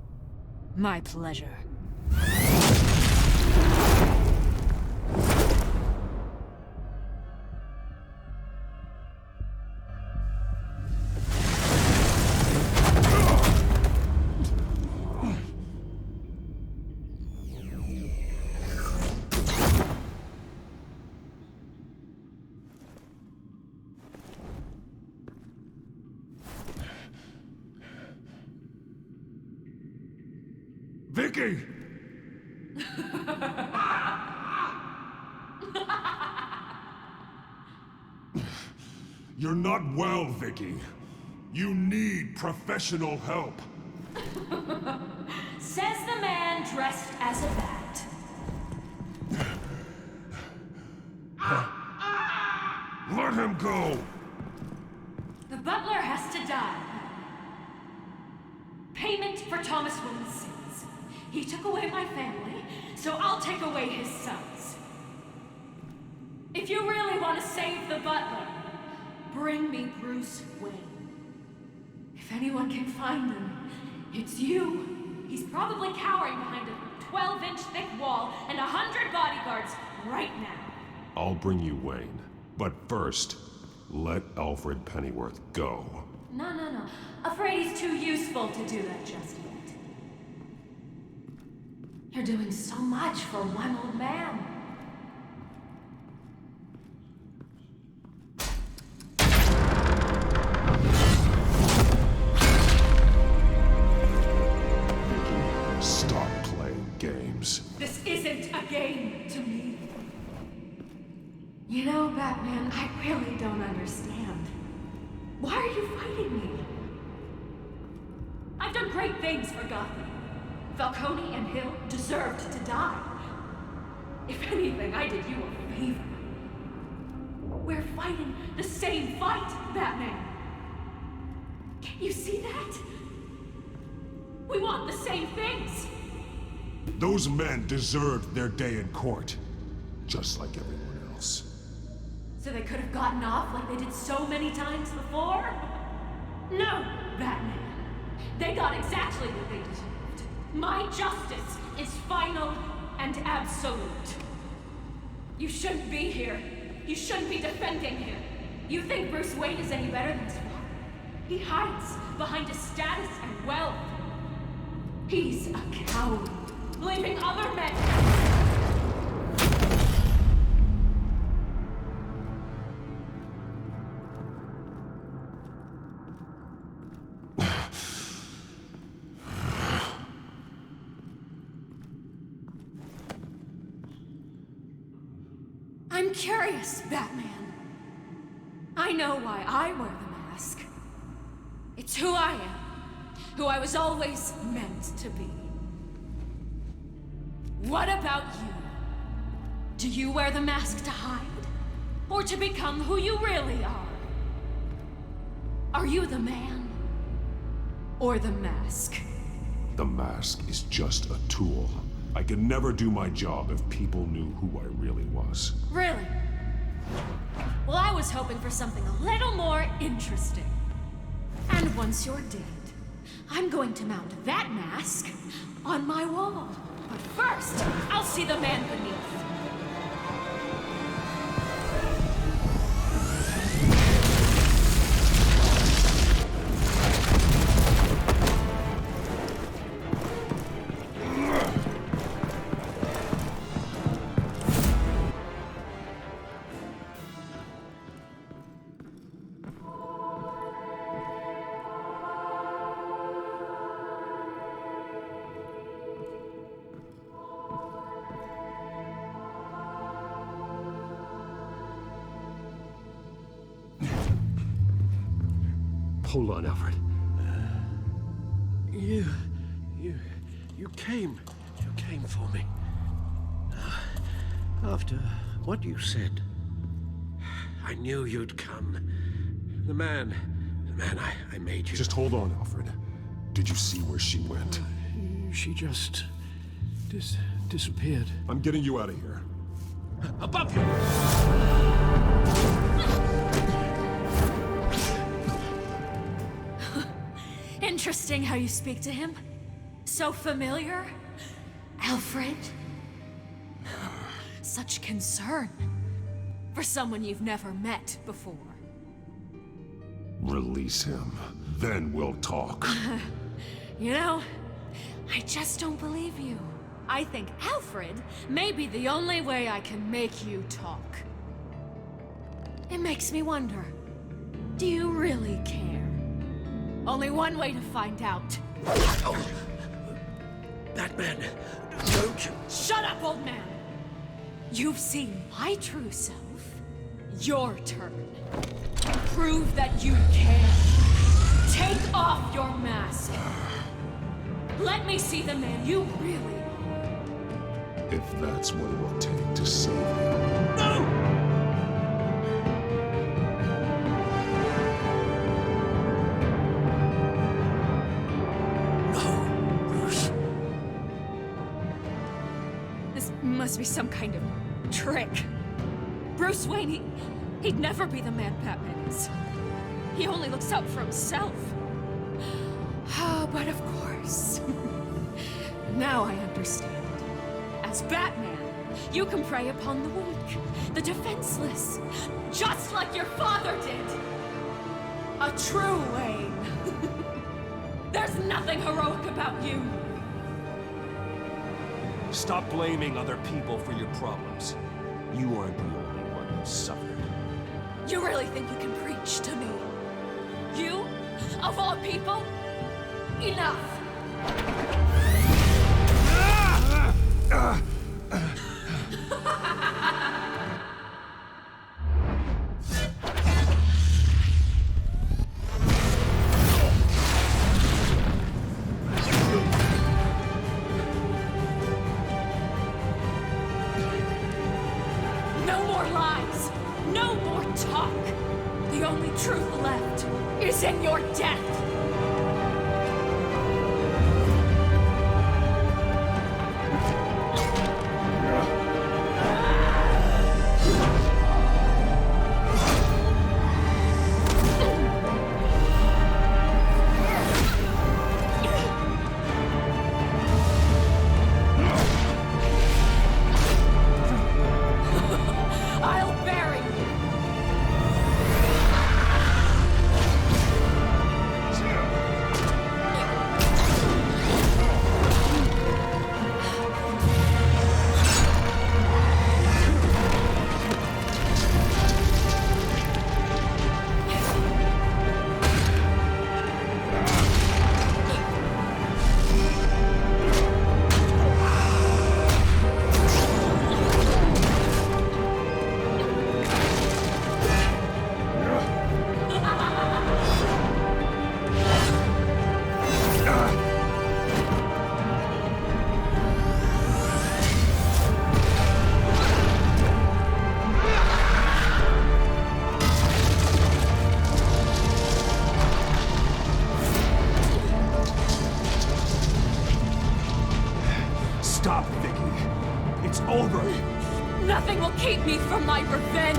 My pleasure. Vicky! You're not well, Vicky. You need professional help. Says the man dressed as a bat. Let him go! The butler has to die. Payment for Thomas Wayne's sins. He took away my family, so I'll take away his sons. If you really want to save the butler, bring me Bruce Wayne. If anyone can find him, it's you. He's probably cowering behind a 12-inch thick wall and 100 bodyguards right now. I'll bring you Wayne. But first, let Alfred Pennyworth go. No. Afraid he's too useful to do that just yet. You're doing so much for one old man. Stop playing games. This isn't a game to me. You know, Batman, I really don't understand. Why are you fighting me? I've done great things for Gotham. Falcone and Hill deserved to die. If anything, I did you a favor. We're fighting the same fight, Batman. Can't you see that? We want the same things. Those men deserved their day in court, just like everyone else. So they could have gotten off like they did so many times before? No, Batman. They got exactly what they deserved. My justice is final and absolute. You shouldn't be here. You shouldn't be defending him. You think Bruce Wayne is any better than his father? He hides behind his status and wealth. He's a coward, blaming other men. I'm curious, Batman. I know why I wear the mask. It's who I am, who I was always meant to be. What about you? Do you wear the mask to hide? Or to become who you really are? Are you the man? Or the mask? The mask is just a tool. I could never do my job if people knew who I really was. Really? Well, I was hoping for something a little more interesting. And once you're dead, I'm going to mount that mask on my wall. But first, I'll see the man beneath. Hold on, Alfred. You came for me. After what you said, I knew you'd come. The man I made you. Just hold on, Alfred. Did you see where she went? She just disappeared. I'm getting you out of here. Above you! Interesting how you speak to him. So familiar. Alfred. Such concern. For someone you've never met before. Release him. Then we'll talk. You know, I just don't believe you. I think Alfred may be the only way I can make you talk. It makes me wonder, do you really care? Only one way to find out. Batman, don't you... Shut up, old man! You've seen my true self. Your turn. Prove that you care. Take off your mask. Let me see the man you really are. If that's what it will take to save you. No! This must be some kind of trick. Bruce Wayne, he'd never be the man Batman is. He only looks out for himself. But of course. Now I understand. As Batman, you can prey upon the weak, the defenseless, just like your father did. A true Wayne. There's nothing heroic about you. Stop blaming other people for your problems. You aren't the only one who suffered. You really think you can preach to me? You? Of all people? Enough! No more lies! No more talk! The only truth left is in your death! I'll bury you! Stop, Vicky. It's over. Nothing will keep me from my revenge!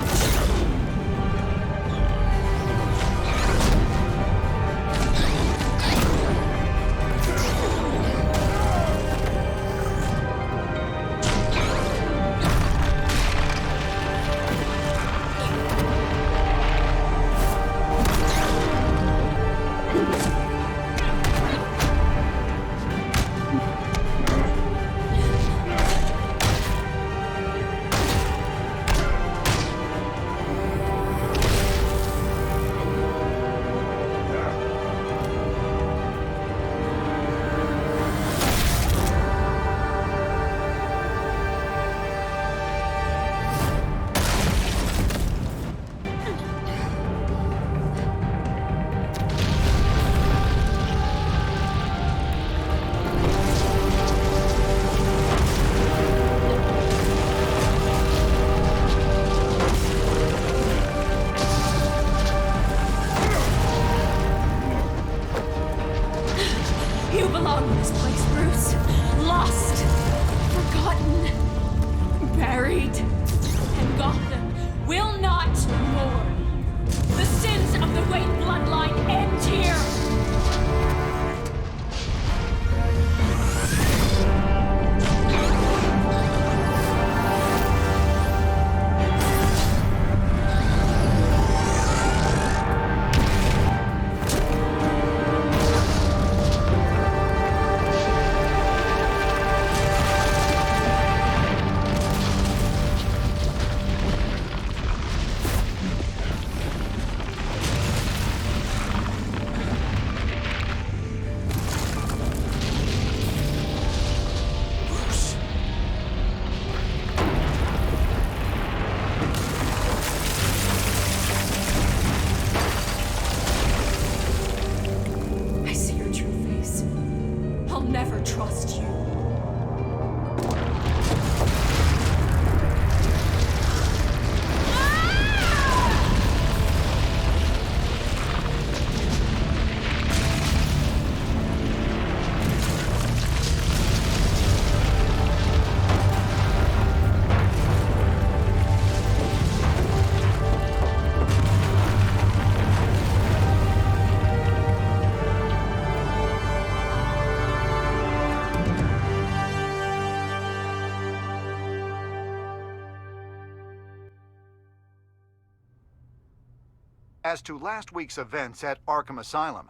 As to last week's events at Arkham Asylum,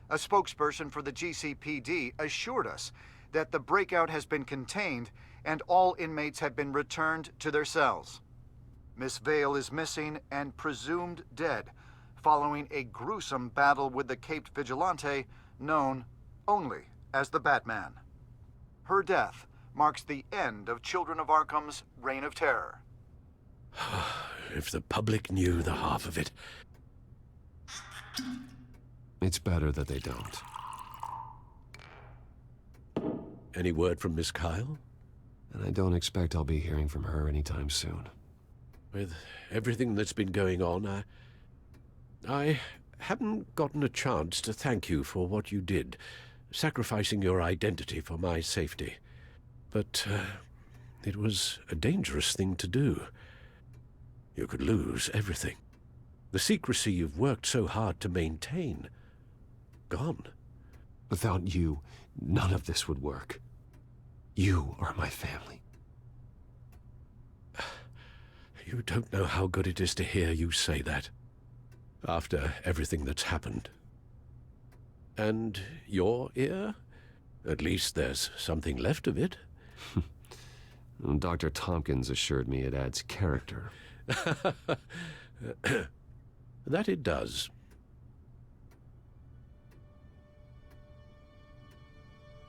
a spokesperson for the GCPD assured us that the breakout has been contained and all inmates have been returned to their cells. Miss Vale is missing and presumed dead, following a gruesome battle with the caped vigilante known only as the Batman. Her death marks the end of Children of Arkham's reign of terror. If the public knew the half of it. It's better that they don't. Any word from Miss Kyle? And I don't expect I'll be hearing from her anytime soon. With everything that's been going on, I haven't gotten a chance to thank you for what you did, sacrificing your identity for my safety. But it was a dangerous thing to do. You could lose everything. The secrecy you've worked so hard to maintain. Gone. Without you, none of this would work. You are my family. You don't know how good it is to hear you say that. After everything that's happened. And your ear? At least there's something left of it. Dr. Tompkins assured me it adds character. That it does.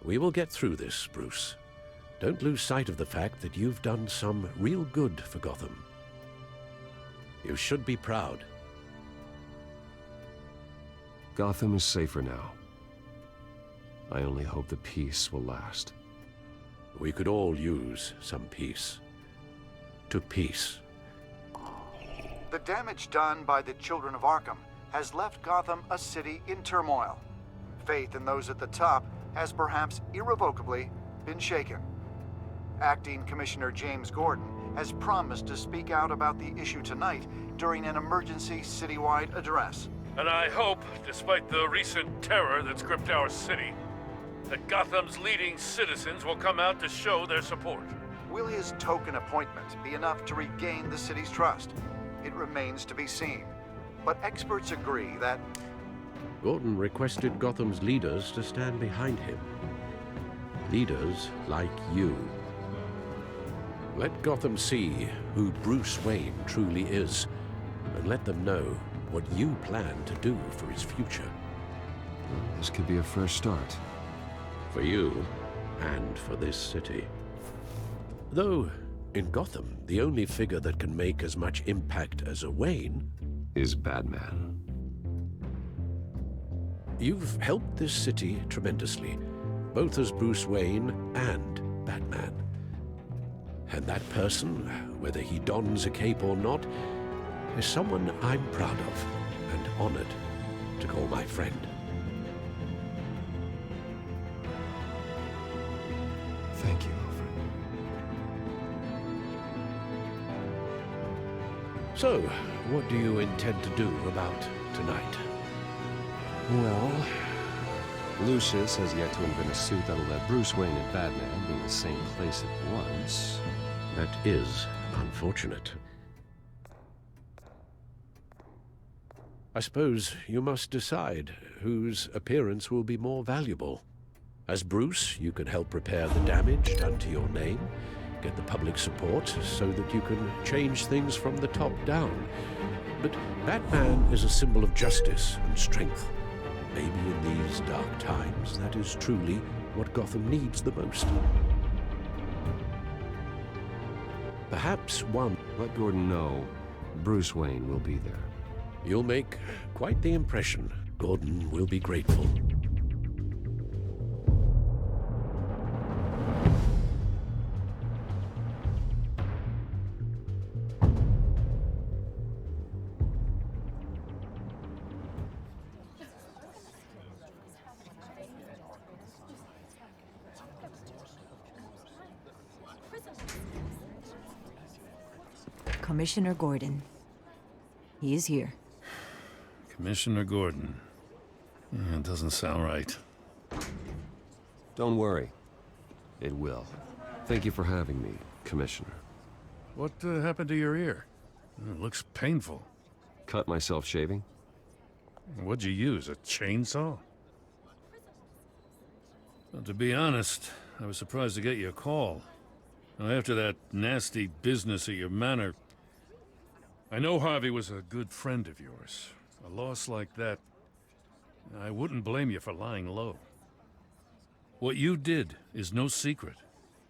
We will get through this, Bruce. Don't lose sight of the fact that you've done some real good for Gotham. You should be proud. Gotham is safer now. I only hope the peace will last. We could all use some peace. To peace. The damage done by the Children of Arkham has left Gotham a city in turmoil. Faith in those at the top has perhaps irrevocably been shaken. Acting Commissioner James Gordon has promised to speak out about the issue tonight during an emergency citywide address. And I hope, despite the recent terror that's gripped our city, that Gotham's leading citizens will come out to show their support. Will his token appointment be enough to regain the city's trust? It remains to be seen. But experts agree that Gordon requested Gotham's leaders to stand behind him. Leaders like you. Let Gotham see who Bruce Wayne truly is, and let them know what you plan to do for his future. This could be a fresh start. For you, and for this city. Though, in Gotham, the only figure that can make as much impact as a Wayne is Batman. You've helped this city tremendously, both as Bruce Wayne and Batman. And that person, whether he dons a cape or not, is someone I'm proud of and honored to call my friend. Thank you, Alfred. So, what do you intend to do about tonight? Well, Lucius has yet to invent a suit that'll let Bruce Wayne and Batman be in the same place at once. That is unfortunate. I suppose you must decide whose appearance will be more valuable. As Bruce, you can help repair the damage done to your name, get the public support so that you can change things from the top down. But Batman is a symbol of justice and strength. Maybe in these dark times, that is truly what Gotham needs the most. Perhaps one... Let Gordon know Bruce Wayne will be there. You'll make quite the impression. Gordon will be grateful. Commissioner Gordon. He is here. Commissioner Gordon. It doesn't sound right. Don't worry. It will. Thank you for having me, Commissioner. What happened to your ear? It looks painful. Cut myself shaving? What'd you use, a chainsaw? Well, to be honest, I was surprised to get your call. Now, after that nasty business at your manor, I know Harvey was a good friend of yours. A loss like that, I wouldn't blame you for lying low. What you did is no secret.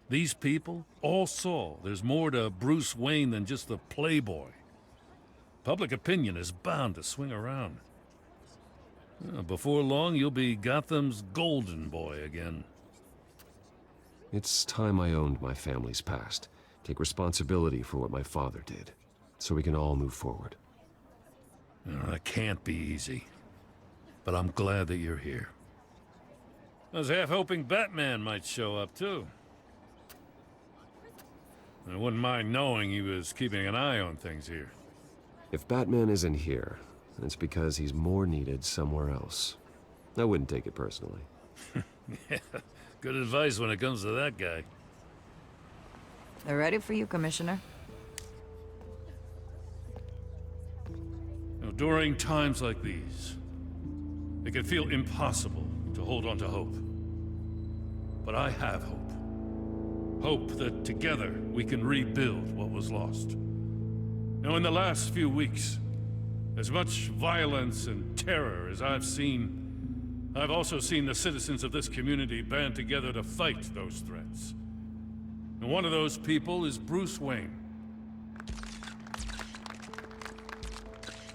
These people all saw there's more to Bruce Wayne than just the playboy. Public opinion is bound to swing around. Before long, you'll be Gotham's golden boy again. It's time I owned my family's past. Take responsibility for what my father did, so we can all move forward. That can't be easy. But I'm glad that you're here. I was half hoping Batman might show up, too. I wouldn't mind knowing he was keeping an eye on things here. If Batman isn't here, it's because he's more needed somewhere else. I wouldn't take it personally. Yeah, good advice when it comes to that guy. They're ready for you, Commissioner. During times like these, it can feel impossible to hold on to hope. But I have hope. Hope that together we can rebuild what was lost. Now, in the last few weeks, as much violence and terror as I've seen, I've also seen the citizens of this community band together to fight those threats. And one of those people is Bruce Wayne.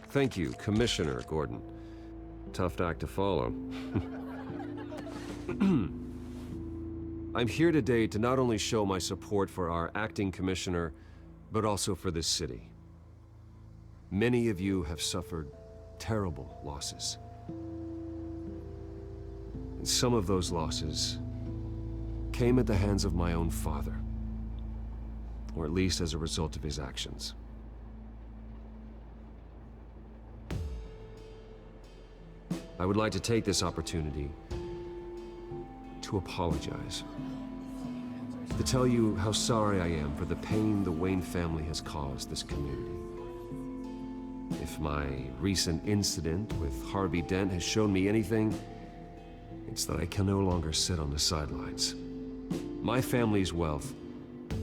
Thank you, Commissioner Gordon. Tough act to follow. I'm here today to not only show my support for our acting commissioner, but also for this city. Many of you have suffered terrible losses. And some of those losses came at the hands of my own father, or at least as a result of his actions. I would like to take this opportunity to apologize. To tell you how sorry I am for the pain the Wayne family has caused this community. If my recent incident with Harvey Dent has shown me anything, it's that I can no longer sit on the sidelines. My family's wealth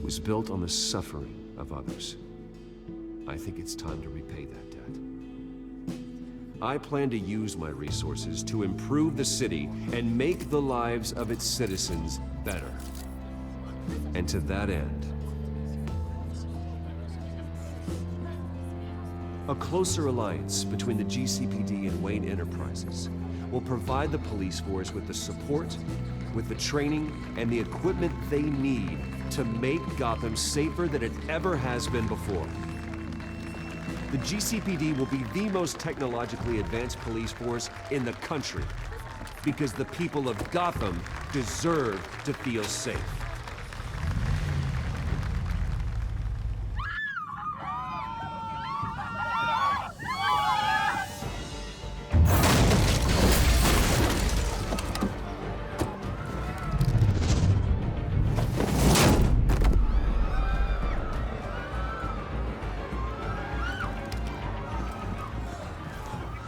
was built on the suffering of others. I think it's time to repay that debt. I plan to use my resources to improve the city and make the lives of its citizens better. And to that end, a closer alliance between the GCPD and Wayne Enterprises will provide the police force with the support, with the training, and the equipment they need to make Gotham safer than it ever has been before. The GCPD will be the most technologically advanced police force in the country, because the people of Gotham deserve to feel safe.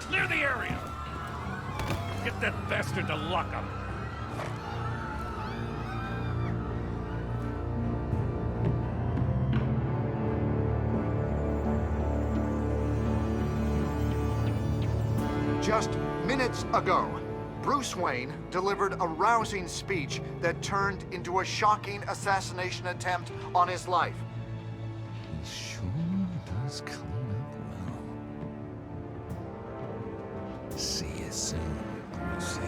Clear the area! Get that bastard to lock up! Just minutes ago, Bruce Wayne delivered a rousing speech that turned into a shocking assassination attempt on his life. He sure does clean up well. See you soon, Brucey.